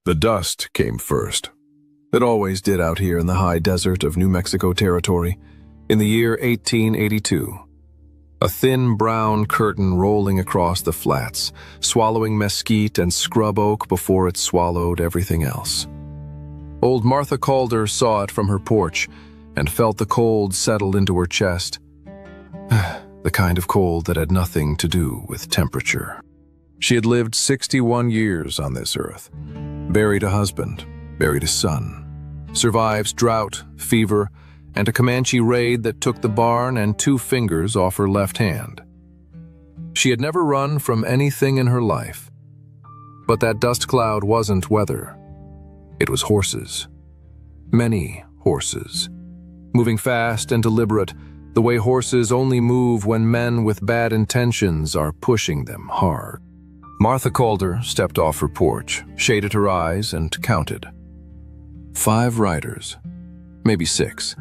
The dust came first. It always did out here in the high desert of New Mexico territory, in the year 1882. A thin brown curtain rolling across the flats, swallowing mesquite and scrub oak before it swallowed everything else. Old Martha Calder saw it from her porch and felt the cold settle into her chest. The kind of cold that had nothing to do with temperature. She had lived 61 years on this earth, buried a husband, buried a son, survived drought, fever, and a Comanche raid that took the barn and 2 fingers off her left hand. She had never run from anything in her life. But that dust cloud wasn't weather. It was horses. Many horses. Moving fast and deliberate, the way horses only move when men with bad intentions are pushing them hard. Martha Calder stepped off her porch, shaded her eyes, and counted. 5 riders, maybe 6.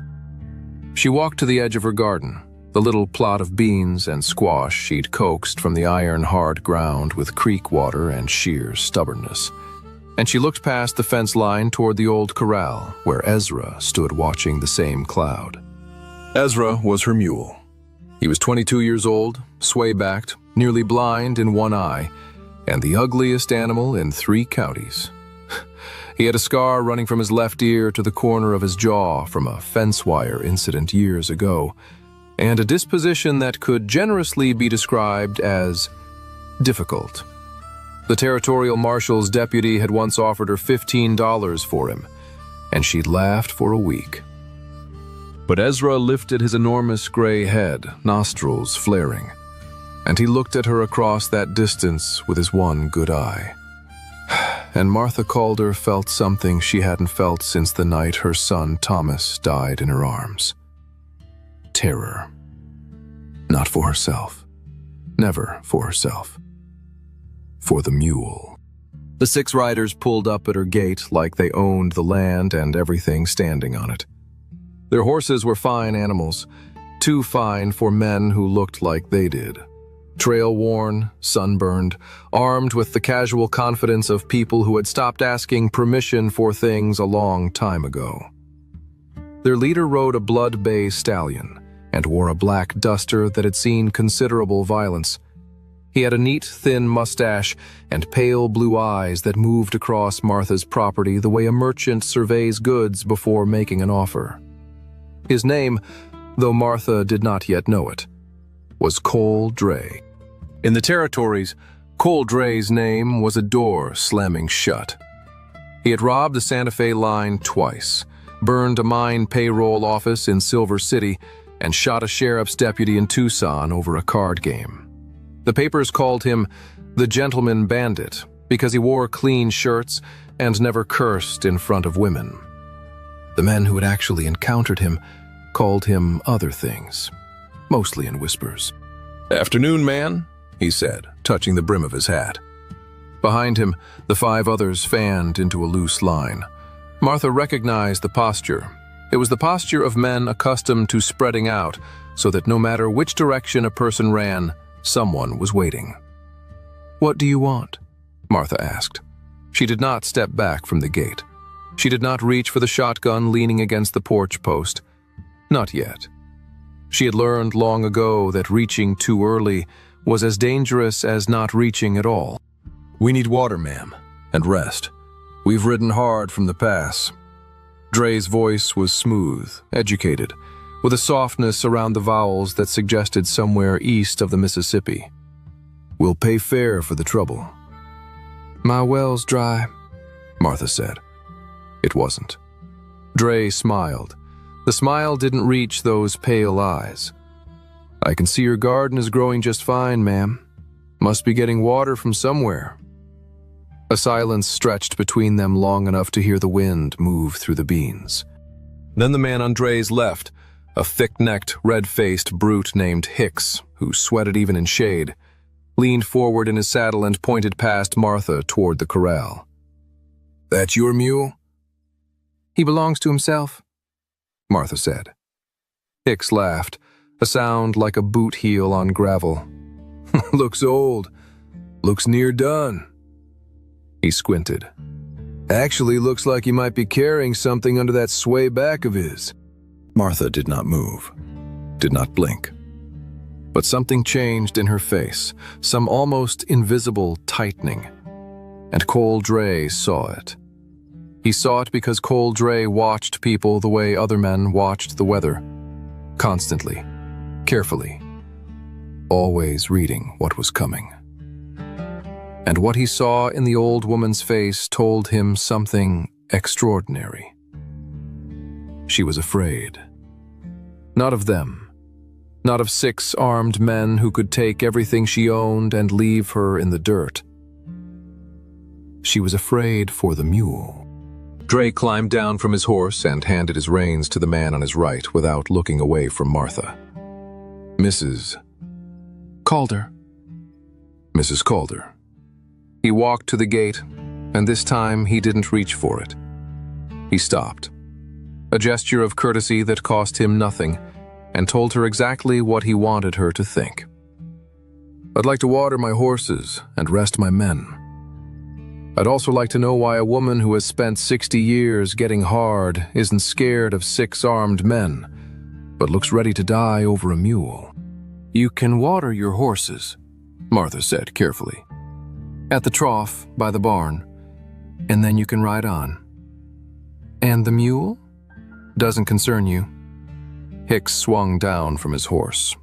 She walked to the edge of her garden, the little plot of beans and squash she'd coaxed from the iron-hard ground with creek water and sheer stubbornness. And she looked past the fence line toward the old corral, where Ezra stood watching the same cloud. Ezra was her mule. He was 22 years old, sway-backed, nearly blind in one eye, and the ugliest animal in 3 counties. He had a scar running from his left ear to the corner of his jaw from a fence wire incident years ago, and a disposition that could generously be described as difficult. The territorial marshal's deputy had once offered her $15 for him, and she'd laughed for a week. But Ezra lifted his enormous gray head, nostrils flaring, and he looked at her across that distance with his one good eye. And Martha Calder felt something she hadn't felt since the night her son Thomas died in her arms. Terror. Not for herself. Never for herself. For the mule. The 6 riders pulled up at her gate like they owned the land and everything standing on it. Their horses were fine animals, too fine for men who looked like they did. Trail-worn, sunburned, armed with the casual confidence of people who had stopped asking permission for things a long time ago. Their leader rode a blood bay stallion and wore a black duster that had seen considerable violence. He had a neat, thin mustache and pale blue eyes that moved across Martha's property the way a merchant surveys goods before making an offer. His name, though Martha did not yet know it, was Cole Dre. In the territories, Cole Dre's name was a door slamming shut. He had robbed the Santa Fe line twice, burned a mine payroll office in Silver City, and shot a sheriff's deputy in Tucson over a card game. The papers called him the Gentleman Bandit because he wore clean shirts and never cursed in front of women. The men who had actually encountered him called him other things, mostly in whispers. "Afternoon, man," he said, touching the brim of his hat. Behind him, the 5 others fanned into a loose line. Martha recognized the posture. It was the posture of men accustomed to spreading out so that no matter which direction a person ran, someone was waiting. "What do you want?" Martha asked. She did not step back from the gate. She did not reach for the shotgun leaning against the porch post. Not yet. She had learned long ago that reaching too early was as dangerous as not reaching at all. "We need water, ma'am, and rest. We've ridden hard from the pass." Dre's voice was smooth, educated, with a softness around the vowels that suggested somewhere east of the Mississippi. "We'll pay fair for the trouble." "My well's dry," Martha said. It wasn't. Dre smiled. The smile didn't reach those pale eyes. "I can see your garden is growing just fine, ma'am. Must be getting water from somewhere." A silence stretched between them long enough to hear the wind move through the beans. Then the man on Dre's left, a thick-necked, red-faced brute named Hicks, who sweated even in shade, leaned forward in his saddle and pointed past Martha toward the corral. "That your mule?" "He belongs to himself," Martha said. Hicks laughed, a sound like a boot heel on gravel. "Looks old. Looks near done." He squinted. Actually, looks like he might be carrying something under that sway back of his. Martha did not move, did not blink. But something changed in her face, some almost invisible tightening. And Cole Dre saw it. He saw it because Cole Dre watched people the way other men watched the weather. Constantly, carefully, always reading what was coming. And what he saw in the old woman's face told him something extraordinary. She was afraid. Not of them. Not of 6 armed men who could take everything she owned and leave her in the dirt. She was afraid for the mule. Dre climbed down from his horse and handed his reins to the man on his right without looking away from Martha. Mrs. Calder. Mrs. Calder. He walked to the gate, and this time he didn't reach for it. He stopped. A gesture of courtesy that cost him nothing, and told her exactly what he wanted her to think. I'd like to water my horses and rest my men. I'd also like to know why a woman who has spent 60 years getting hard isn't scared of 6 armed men, but looks ready to die over a mule. You can water your horses, Martha said carefully, at the trough by the barn, and then you can ride on. And the mule? Doesn't concern you. Hicks swung down from his horse.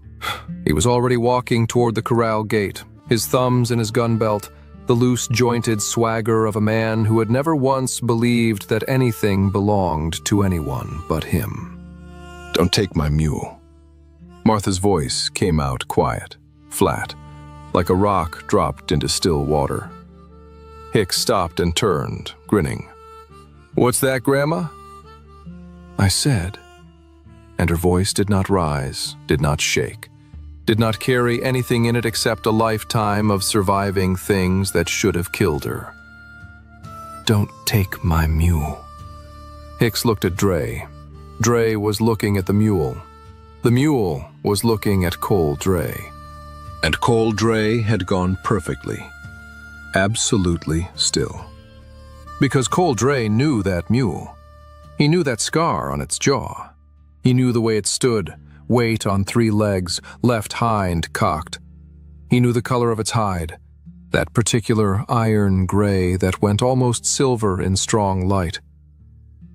He was already walking toward the corral gate, his thumbs in his gun belt, the loose-jointed swagger of a man who had never once believed that anything belonged to anyone but him. Don't take my mule. Martha's voice came out quiet, flat, like a rock dropped into still water. Hicks stopped and turned, grinning. What's that, Grandma? I said, and her voice did not rise, did not shake, did not carry anything in it except a lifetime of surviving things that should have killed her. Don't take my mule. Hicks looked at Dre. Dre was looking at the mule. The mule was looking at Cole Dre. And Cole Dre had gone perfectly, absolutely still. Because Cole Dre knew that mule. He knew that scar on its jaw. He knew the way it stood, weight on 3 legs, left hind cocked. He knew the color of its hide, that particular iron gray that went almost silver in strong light.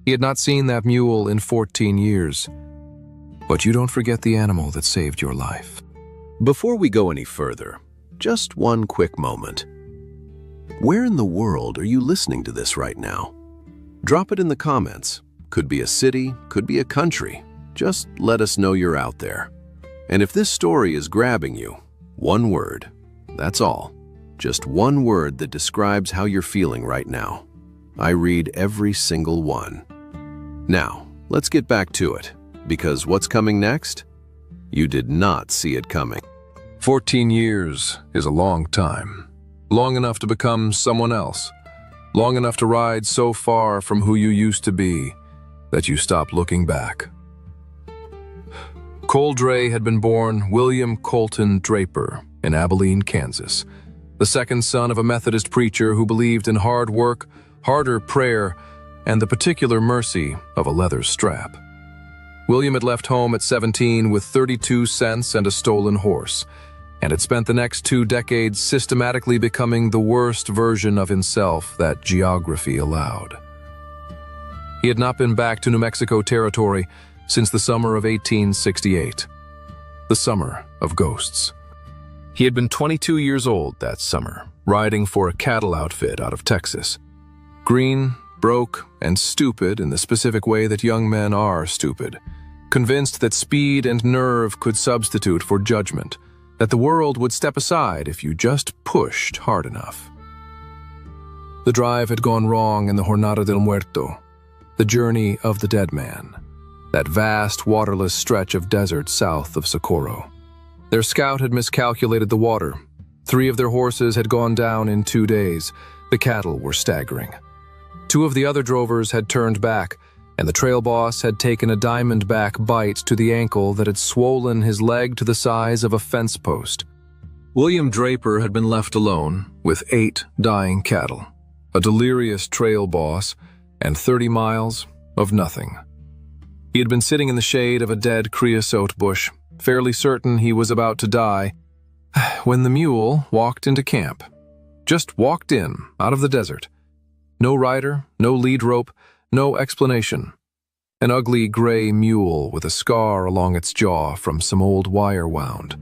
He had not seen that mule in 14 years. But you don't forget the animal that saved your life. Before we go any further, just one quick moment. Where in the world are you listening to this right now? Drop it in the comments. Could be a city, could be a country. Just let us know you're out there. And if this story is grabbing you, one word, that's all. Just one word that describes how you're feeling right now. I read every single one. Now, let's get back to it, because what's coming next? You did not see it coming. 14 years is a long time. Long enough to become someone else. Long enough to ride so far from who you used to be that you stop looking back. Cole Dre had been born William Colton Draper in Abilene, Kansas, the second son of a Methodist preacher who believed in hard work, harder prayer, and the particular mercy of a leather strap. William had left home at 17 with 32 cents and a stolen horse, and had spent the next 2 decades systematically becoming the worst version of himself that geography allowed. He had not been back to New Mexico territory since the summer of 1868, the summer of ghosts. He had been 22 years old that summer, riding for a cattle outfit out of Texas. Green, broke, and stupid in the specific way that young men are stupid, convinced that speed and nerve could substitute for judgment, that the world would step aside if you just pushed hard enough. The drive had gone wrong in the Jornada del Muerto, the journey of the dead man, that vast waterless stretch of desert south of Socorro. Their scout had miscalculated the water. 3 of their horses had gone down in 2 days. The cattle were staggering. 2 of the other drovers had turned back, and the trail boss had taken a diamondback bite to the ankle that had swollen his leg to the size of a fence post. William Draper had been left alone with 8 dying cattle. a delirious trail boss, and 30 miles of nothing. He had been sitting in the shade of a dead creosote bush, fairly certain he was about to die, when the mule walked into camp. Just walked in, out of the desert. No rider, no lead rope, no explanation. An ugly gray mule with a scar along its jaw from some old wire wound,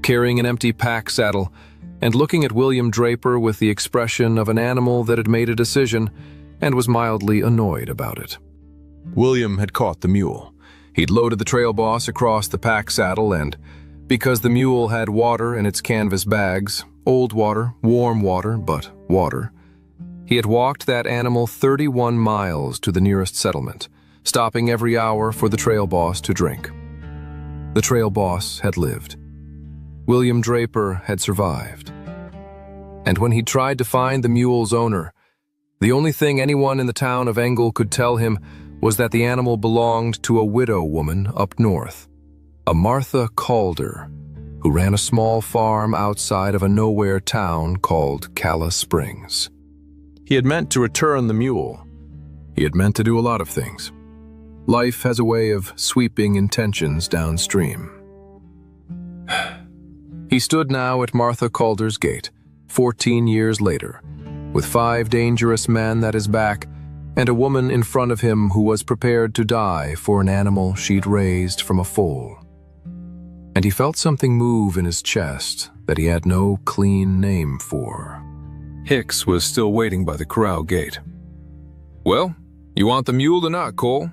carrying an empty pack saddle, and looking at William Draper with the expression of an animal that had made a decision and was mildly annoyed about it. William had caught the mule. He'd loaded the trail boss across the pack saddle and, because the mule had water in its canvas bags, old water, warm water, but water, he had walked that animal 31 miles to the nearest settlement, stopping every hour for the trail boss to drink. The trail boss had lived. William Draper had survived. And when he tried to find the mule's owner, the only thing anyone in the town of Engel could tell him was that the animal belonged to a widow woman up north, a Martha Calder, who ran a small farm outside of a nowhere town called Calla Springs. He had meant to return the mule. He had meant to do a lot of things. Life has a way of sweeping intentions downstream. He stood now at Martha Calder's gate, 14 years later, with 5 dangerous men at his back and a woman in front of him who was prepared to die for an animal she'd raised from a foal. And he felt something move in his chest that he had no clean name for. Hicks was still waiting by the corral gate. "Well, you want the mule or not, Cole?"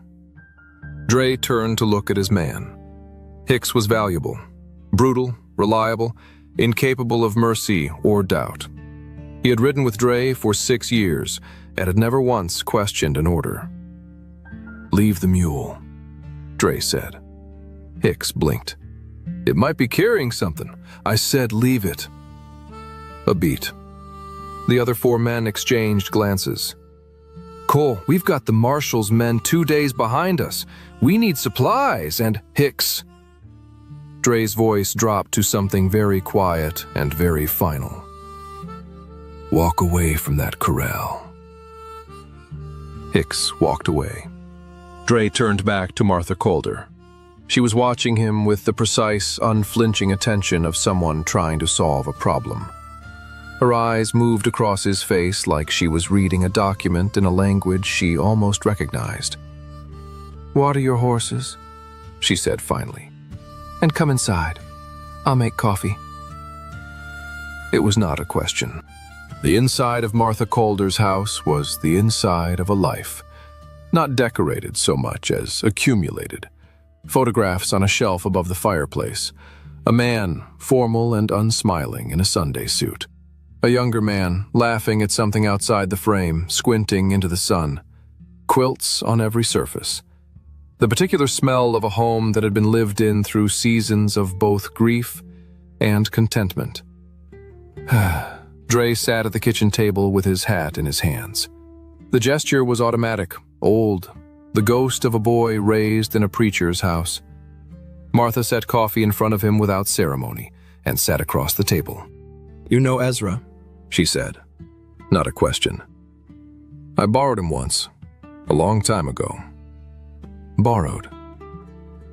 Dre turned to look at his man. Hicks was valuable, brutal, reliable, incapable of mercy or doubt. He had ridden with Dre for 6 years and had never once questioned an order. "Leave the mule," Dre said. Hicks blinked. "It might be carrying something. I said leave it." A beat. The other 4 men exchanged glances. "Cole, we've got the marshal's men 2 days behind us. We need supplies and—" "Hicks." Dre's voice dropped to something very quiet and very final. "Walk away from that corral." Hicks walked away. Dre turned back to Martha Calder. She was watching him with the precise, unflinching attention of someone trying to solve a problem. Her eyes moved across his face like she was reading a document in a language she almost recognized. "Water your horses," she said finally, "and come inside. I'll make coffee." It was not a question. The inside of Martha Calder's house was the inside of a life, not decorated so much as accumulated. Photographs on a shelf above the fireplace. A man, formal and unsmiling, in a Sunday suit. A younger man, laughing at something outside the frame, squinting into the sun. Quilts on every surface. The particular smell of a home that had been lived in through seasons of both grief and contentment. Dre sat at the kitchen table with his hat in his hands. The gesture was automatic, old, the ghost of a boy raised in a preacher's house. Martha set coffee in front of him without ceremony and sat across the table. "You know Ezra?" she said. Not a question. "I borrowed him once, a long time ago." Borrowed.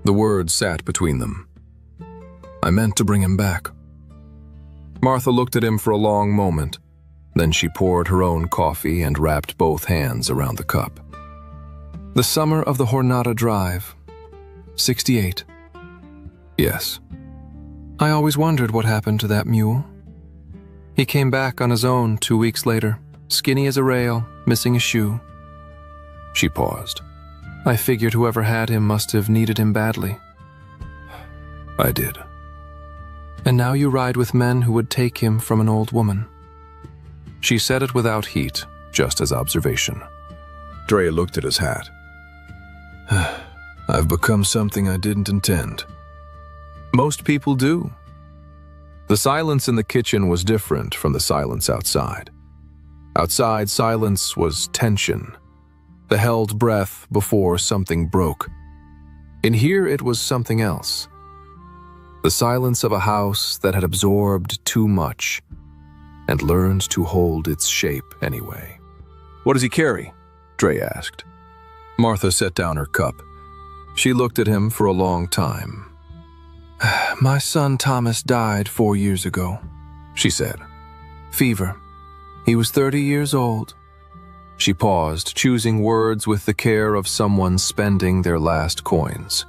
The word sat between them. "I meant to bring him back." Martha looked at him for a long moment. Then she poured her own coffee and wrapped both hands around the cup. "The summer of the Jornada Drive. 68. "Yes." "I always wondered what happened to that mule. He came back on his own 2 weeks later, skinny as a rail, missing a shoe." She paused. "I figured whoever had him must have needed him badly." "I did." "And now you ride with men who would take him from an old woman." She said it without heat, just as observation. Dre looked at his hat. "I've become something I didn't intend." Most people do. The silence in the kitchen was different from the silence outside. Outside, silence was tension, the held breath before something broke. In here, it was something else. The silence of a house that had absorbed too much and learned to hold its shape anyway. What does he carry? Dre asked. Martha set down her cup. She looked at him for a long time. My son Thomas died 4 years ago, she said. Fever. He was 30 years old. She paused, choosing words with the care of someone spending their last coins.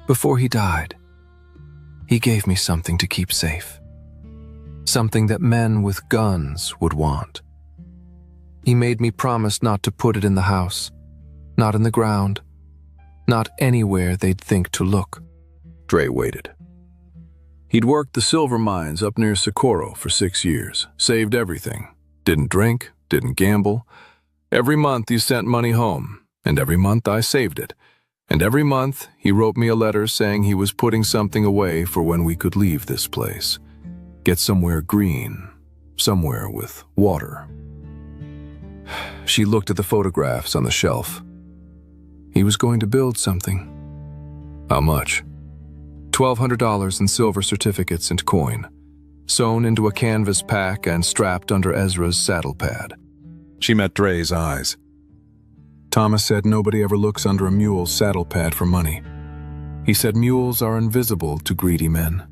Before he died, he gave me something to keep safe. Something that men with guns would want. He made me promise not to put it in the house, not in the ground, not anywhere they'd think to look. Dre waited. He'd worked the silver mines up near Socorro for 6 years, saved everything, didn't drink, didn't gamble. Every month he sent money home, and every month I saved it. And every month he wrote me a letter saying he was putting something away for when we could leave this place. Get somewhere green, somewhere with water. She looked at the photographs on the shelf. He was going to build something. How much? $1,200 in silver certificates and coin, sewn into a canvas pack and strapped under Ezra's saddle pad. She met Dre's eyes. Thomas said nobody ever looks under a mule's saddle pad for money. He said mules are invisible to greedy men.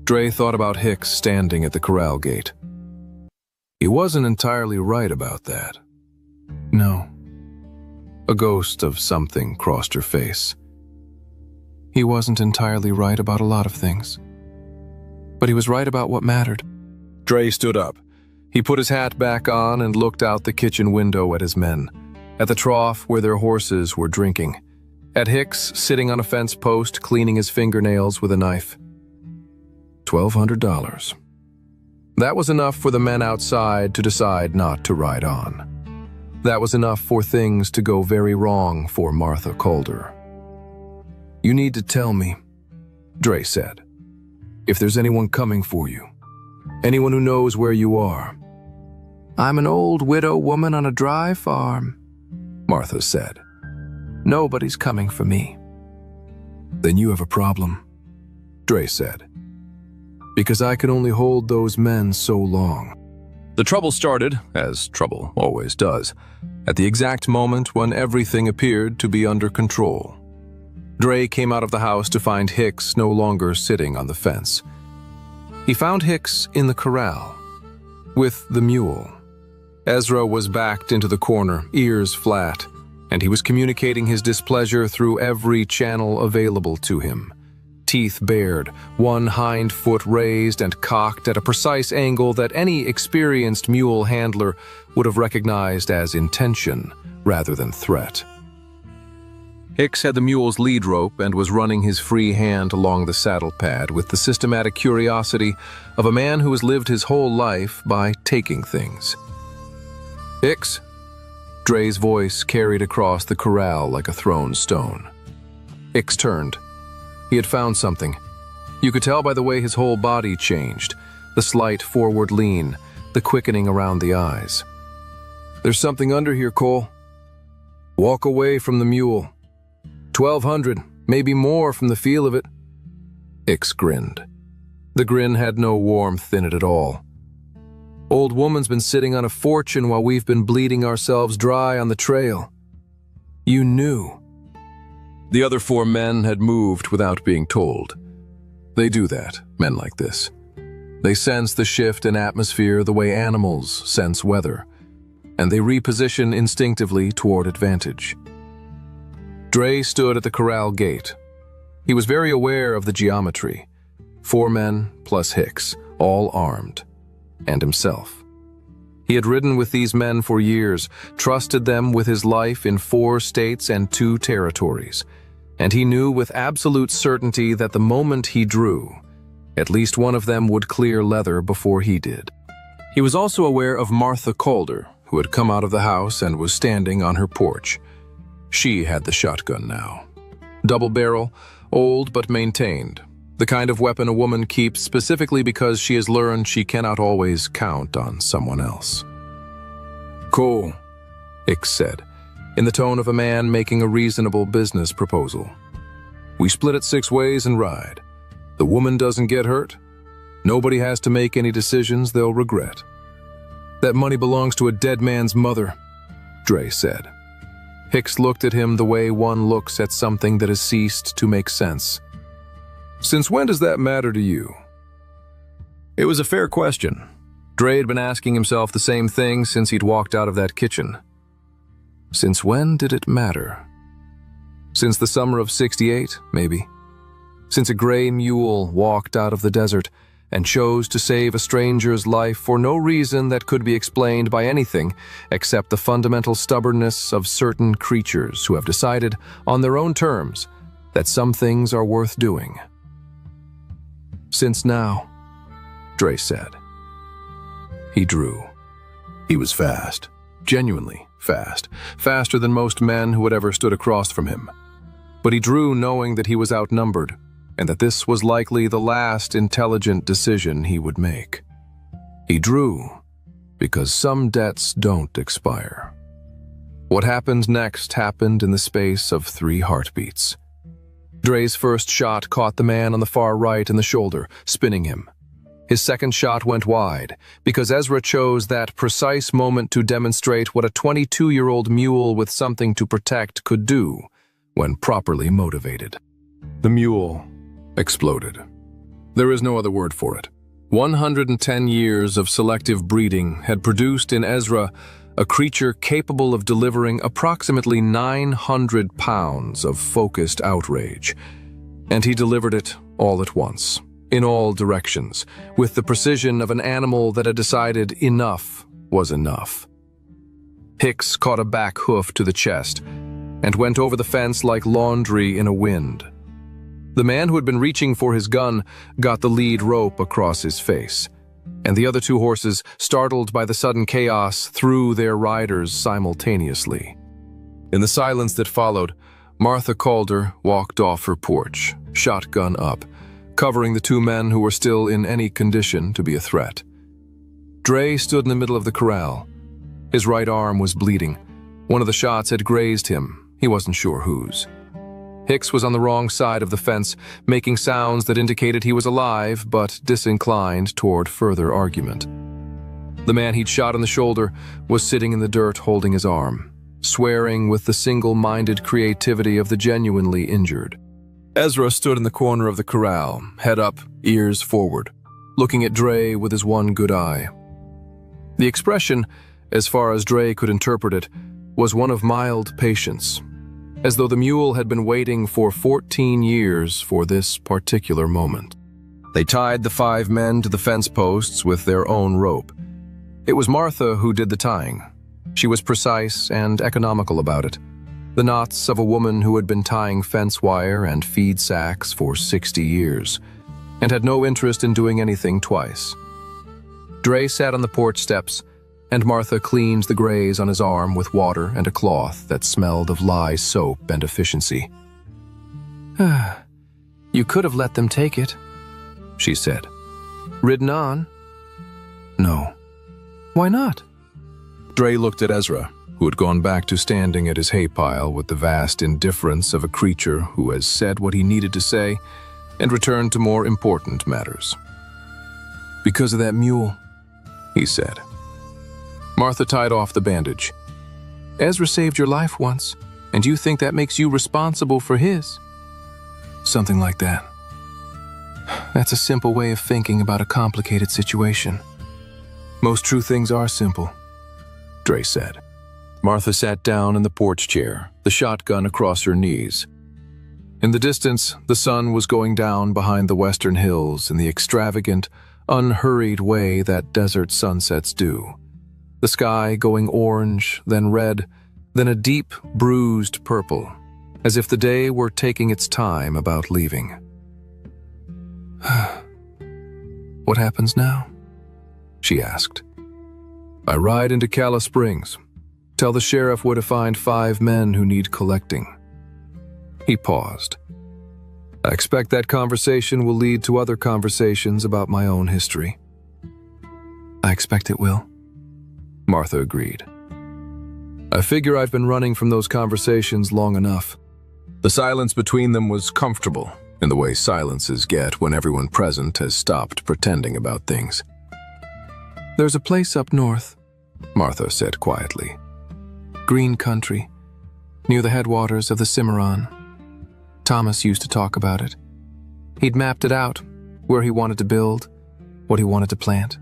Dre thought about Hicks standing at the corral gate. He wasn't entirely right about that. No. A ghost of something crossed her face. He wasn't entirely right about a lot of things. But he was right about what mattered. Dre stood up. He put his hat back on and looked out the kitchen window at his men, at the trough where their horses were drinking, at Hicks sitting on a fence post cleaning his fingernails with a knife. $1,200. That was enough for the men outside to decide not to ride on. That was enough for things to go very wrong for Martha Calder. You need to tell me, Dre said, if there's anyone coming for you. Anyone who knows where you are. I'm an old widow woman on a dry farm, Martha said. Nobody's coming for me. Then you have a problem, Dre said. Because I can only hold those men so long. The trouble started, as trouble always does, at the exact moment when everything appeared to be under control. Dre came out of the house to find Hicks no longer sitting on the fence. He found Hicks in the corral, with the mule. Ezra was backed into the corner, ears flat, and he was communicating his displeasure through every channel available to him. Teeth bared, one hind foot raised and cocked at a precise angle that any experienced mule handler would have recognized as intention rather than threat. Hicks had the mule's lead rope and was running his free hand along the saddle pad with the systematic curiosity of a man who has lived his whole life by taking things. Hicks? Dre's voice carried across the corral like a thrown stone. Hicks turned. He had found something. You could tell by the way his whole body changed, the slight forward lean, the quickening around the eyes. There's something under here, Cole. Walk away from the mule. 1,200, maybe more from the feel of it. Hicks grinned. The grin had no warmth in it at all. Old woman's been sitting on a fortune while we've been bleeding ourselves dry on the trail. You knew. The other 4 men had moved without being told. They do that, men like this. They sense the shift in atmosphere the way animals sense weather, and they reposition instinctively toward advantage. Dre stood at the corral gate. He was very aware of the geometry. 4 men plus Hicks, all armed, and himself. He had ridden with these men for years, trusted them with his life in 4 states and 2 territories, and he knew with absolute certainty that the moment he drew, at least one of them would clear leather before he did. He was also aware of Martha Calder, who had come out of the house and was standing on her porch. She had the shotgun now. Double barrel, old but maintained. The kind of weapon a woman keeps specifically because she has learned she cannot always count on someone else. Cool, Hicks said, in the tone of a man making a reasonable business proposal. We split it 6 ways and ride. The woman doesn't get hurt. Nobody has to make any decisions they'll regret. That money belongs to a dead man's mother, Dre said. Hicks looked at him the way one looks at something that has ceased to make sense. Since when does that matter to you? It was a fair question. Dre had been asking himself the same thing since he'd walked out of that kitchen. Since when did it matter? Since the summer of '68, maybe. Since a gray mule walked out of the desert and chose to save a stranger's life for no reason that could be explained by anything except the fundamental stubbornness of certain creatures who have decided, on their own terms, that some things are worth doing. Since now, Dre said. He drew. He was fast, genuinely fast, faster than most men who had ever stood across from him. But he drew knowing that he was outnumbered, and that this was likely the last intelligent decision he would make. He drew because some debts don't expire. What happened next happened in the space of 3 heartbeats. Dre's first shot caught the man on the far right in the shoulder, spinning him. His second shot went wide, because Ezra chose that precise moment to demonstrate what a 22-year-old mule with something to protect could do when properly motivated. The mule exploded. There is no other word for it. 110 years of selective breeding had produced in Ezra a creature capable of delivering approximately 900 pounds of focused outrage. And he delivered it all at once, in all directions, with the precision of an animal that had decided enough was enough. Hicks caught a back hoof to the chest and went over the fence like laundry in a wind. The man who had been reaching for his gun got the lead rope across his face, and the other 2 horses, startled by the sudden chaos, threw their riders simultaneously. In the silence that followed, Martha Calder walked off her porch, shotgun up, covering the 2 men who were still in any condition to be a threat. Dre stood in the middle of the corral. His right arm was bleeding. One of the shots had grazed him. He wasn't sure whose. Hicks was on the wrong side of the fence, making sounds that indicated he was alive, but disinclined toward further argument. The man he'd shot in the shoulder was sitting in the dirt holding his arm, swearing with the single-minded creativity of the genuinely injured. Ezra stood in the corner of the corral, head up, ears forward, looking at Dre with his one good eye. The expression, as far as Dre could interpret it, was one of mild patience, as though the mule had been waiting for 14 years for this particular moment. They tied the 5 men to the fence posts with their own rope. It was Martha who did the tying. She was precise and economical about it, the knots of a woman who had been tying fence wire and feed sacks for 60 years, and had no interest in doing anything twice. Dre sat on the porch steps, and Martha cleaned the graze on his arm with water and a cloth that smelled of lye soap and efficiency. "You could have let them take it," she said. "Ridden on?" "No." "Why not?" Dre looked at Ezra, who had gone back to standing at his hay pile with the vast indifference of a creature who has said what he needed to say and returned to more important matters. "Because of that mule," he said. Martha tied off the bandage. "Ezra saved your life once, and you think that makes you responsible for his?" "Something like that." "That's a simple way of thinking about a complicated situation." "Most true things are simple," Dre said. Martha sat down in the porch chair, the shotgun across her knees. In the distance, the sun was going down behind the western hills in the extravagant, unhurried way that desert sunsets do. The sky going orange, then red, then a deep, bruised purple, as if the day were taking its time about leaving. "What happens now?" she asked. "I ride into Calla Springs. Tell the sheriff where to find 5 men who need collecting." He paused. "I expect that conversation will lead to other conversations about my own history." "I expect it will," Martha agreed. "I figure I've been running from those conversations long enough." The silence between them was comfortable, in the way silences get when everyone present has stopped pretending about things. "There's a place up north," Martha said quietly. Green country, near the headwaters of the Cimarron. Thomas used to talk about it. He'd mapped it out, where he wanted to build, what he wanted to plant.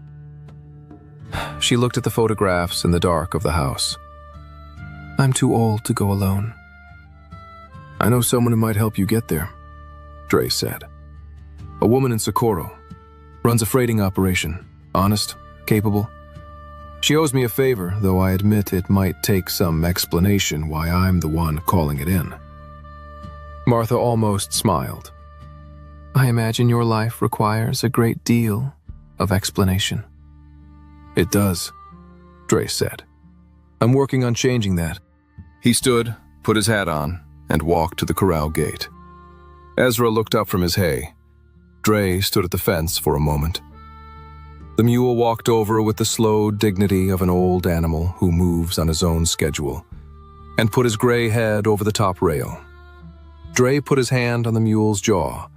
She looked at the photographs in the dark of the house. I'm too old to go alone. I know someone who might help you get there, Dre said. A woman in Socorro. Runs a freighting operation. Honest, capable. She owes me a favor, though I admit it might take some explanation why I'm the one calling it in. Martha almost smiled. I imagine your life requires a great deal of explanation. It does, Dre said. I'm working on changing that. He stood, put his hat on, and walked to the corral gate. Ezra looked up from his hay. Dre stood at the fence for a moment. The mule walked over with the slow dignity of an old animal who moves on his own schedule, and put his gray head over the top rail. Dre put his hand on the mule's jaw,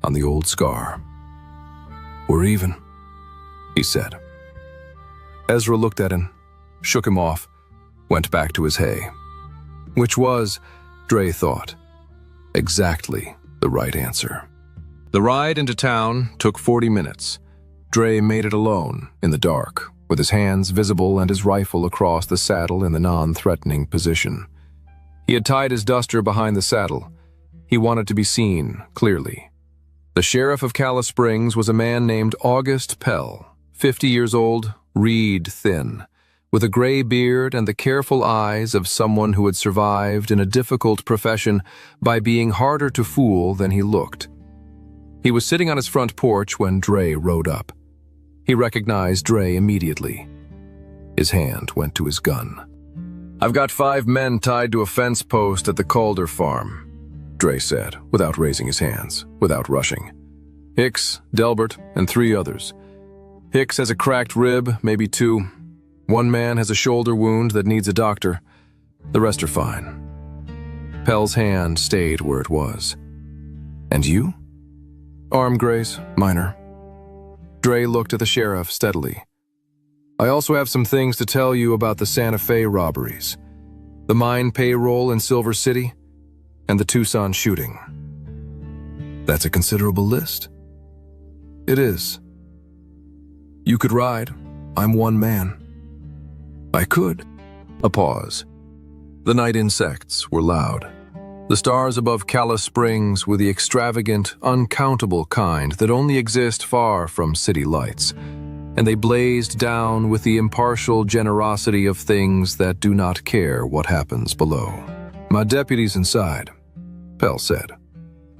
on the old scar. We're even, he said. Ezra looked at him, shook him off, went back to his hay. Which was, Dre thought, exactly the right answer. The ride into town took 40 minutes. Dre made it alone, in the dark, with his hands visible and his rifle across the saddle in the non-threatening position. He had tied his duster behind the saddle. He wanted to be seen, clearly. The sheriff of Calla Springs was a man named August Pell, 50 years old, reed-thin, with a gray beard and the careful eyes of someone who had survived in a difficult profession by being harder to fool than he looked. He was sitting on his front porch when Dre rode up. He recognized Dre immediately. His hand went to his gun. I've got 5 men tied to a fence post at the Calder farm, Dre said, without raising his hands, without rushing. Hicks, Delbert, and 3 others. Hicks has a cracked rib, maybe 2. 1 man has a shoulder wound that needs a doctor. The rest are fine. Pell's hand stayed where it was. And you? Arm graze, minor. Dre looked at the sheriff steadily. I also have some things to tell you about the Santa Fe robberies, the mine payroll in Silver City, and the Tucson shooting. That's a considerable list. It is. You could ride. I'm 1 man. I could. A pause. The night insects were loud. The stars above Calla Springs were the extravagant, uncountable kind that only exist far from city lights, and they blazed down with the impartial generosity of things that do not care what happens below. My deputy's inside, Pell said.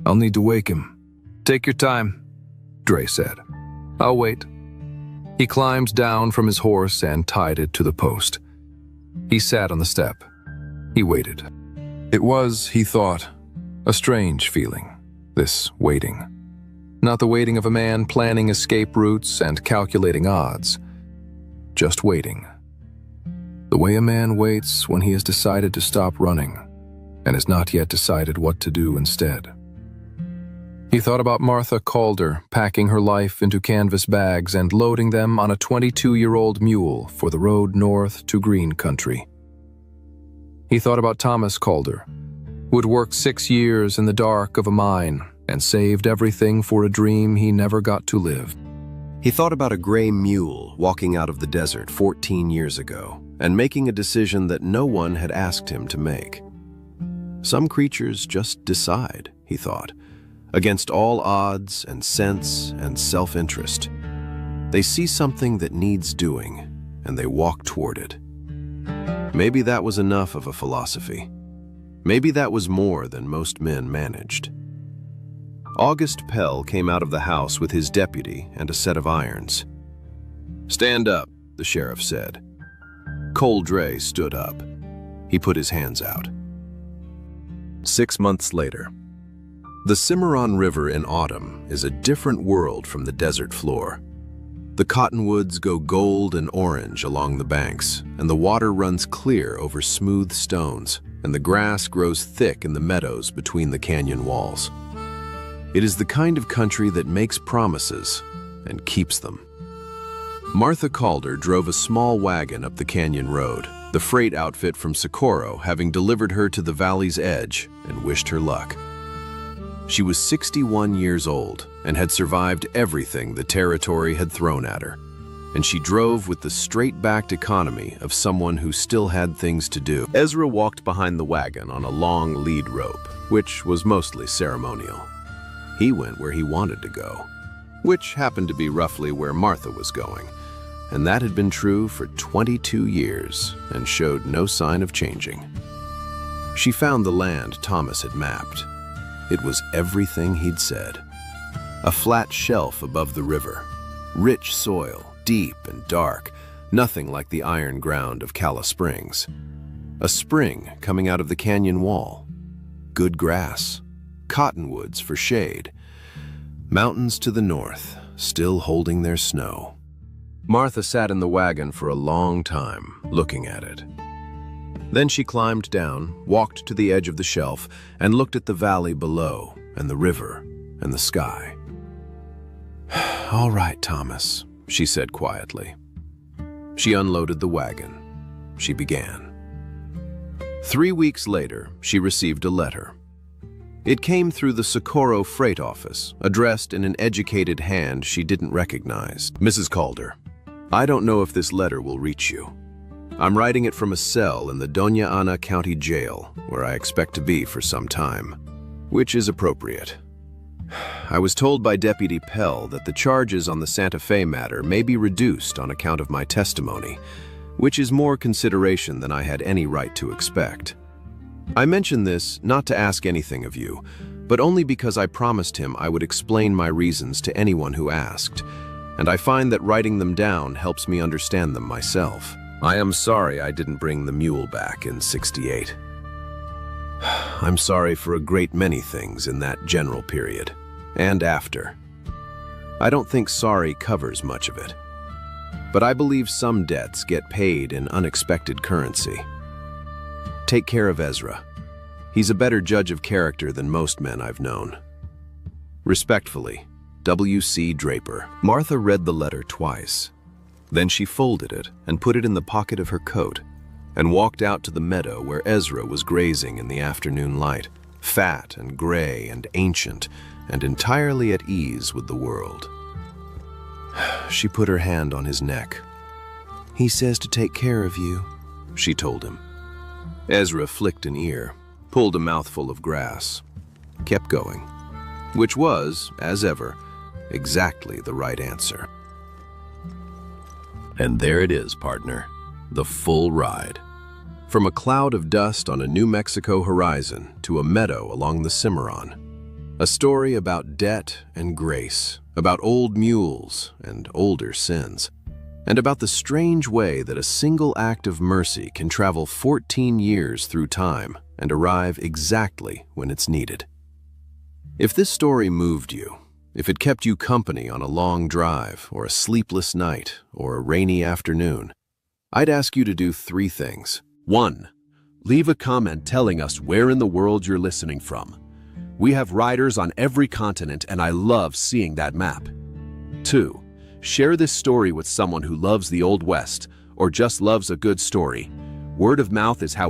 I'll need to wake him. Take your time, Dre said. I'll wait. He climbed down from his horse and tied it to the post. He sat on the step. He waited. It was, he thought, a strange feeling, this waiting. Not the waiting of a man planning escape routes and calculating odds. Just waiting. The way a man waits when he has decided to stop running and has not yet decided what to do instead. He thought about Martha Calder packing her life into canvas bags and loading them on a 22-year-old mule for the road north to green country. He thought about Thomas Calder, who had worked 6 years in the dark of a mine and saved everything for a dream he never got to live. He thought about a gray mule walking out of the desert 14 years ago and making a decision that no one had asked him to make. Some creatures just decide, he thought, against all odds and sense and self-interest. They see something that needs doing, and they walk toward it. Maybe that was enough of a philosophy. Maybe that was more than most men managed. August Pell came out of the house with his deputy and a set of irons. Stand up, the sheriff said. Cole Dre stood up. He put his hands out. 6 months later. The Cimarron River in autumn is a different world from the desert floor. The cottonwoods go gold and orange along the banks, and the water runs clear over smooth stones, and the grass grows thick in the meadows between the canyon walls. It is the kind of country that makes promises and keeps them. Martha Calder drove a small wagon up the canyon road, the freight outfit from Socorro having delivered her to the valley's edge and wished her luck. She was 61 years old and had survived everything the territory had thrown at her, and she drove with the straight-backed economy of someone who still had things to do. Ezra walked behind the wagon on a long lead rope, which was mostly ceremonial. He went where he wanted to go, which happened to be roughly where Martha was going, and that had been true for 22 years and showed no sign of changing. She found the land Thomas had mapped. It was everything he'd said. A flat shelf above the river, rich soil, deep and dark, nothing like the iron ground of Calla Springs. A spring coming out of the canyon wall. Good grass, cottonwoods for shade. Mountains to the north, still holding their snow. Martha sat in the wagon for a long time, looking at it. Then she climbed down, walked to the edge of the shelf, and looked at the valley below, and the river, and the sky. "All right, Thomas," she said quietly. She unloaded the wagon. She began. 3 weeks later, she received a letter. It came through the Socorro freight office, addressed in an educated hand she didn't recognize. "Mrs. Calder, I don't know if this letter will reach you. I'm writing it from a cell in the Doña Ana County Jail, where I expect to be for some time, which is appropriate. I was told by Deputy Pell that the charges on the Santa Fe matter may be reduced on account of my testimony, which is more consideration than I had any right to expect. I mention this not to ask anything of you, but only because I promised him I would explain my reasons to anyone who asked, and I find that writing them down helps me understand them myself. I am sorry I didn't bring the mule back in '68. I'm sorry for a great many things in that general period, and after. I don't think sorry covers much of it, but I believe some debts get paid in unexpected currency. Take care of Ezra. He's a better judge of character than most men I've known. Respectfully, W.C. Draper." Martha read the letter twice. Then she folded it and put it in the pocket of her coat and walked out to the meadow where Ezra was grazing in the afternoon light, fat and gray and ancient and entirely at ease with the world. She put her hand on his neck. "He says to take care of you," she told him. Ezra flicked an ear, pulled a mouthful of grass, kept going, which was, as ever, exactly the right answer. And there it is, partner, the full ride. From a cloud of dust on a New Mexico horizon to a meadow along the Cimarron. A story about debt and grace, about old mules and older sins, and about the strange way that a single act of mercy can travel 14 years through time and arrive exactly when it's needed. If this story moved you, if it kept you company on a long drive or a sleepless night or a rainy afternoon, I'd ask you to do 3 things. 1. Leave a comment telling us where in the world you're listening from. We have riders on every continent, and I love seeing that map. 2. Share this story with someone who loves the Old West or just loves a good story. Word of mouth is how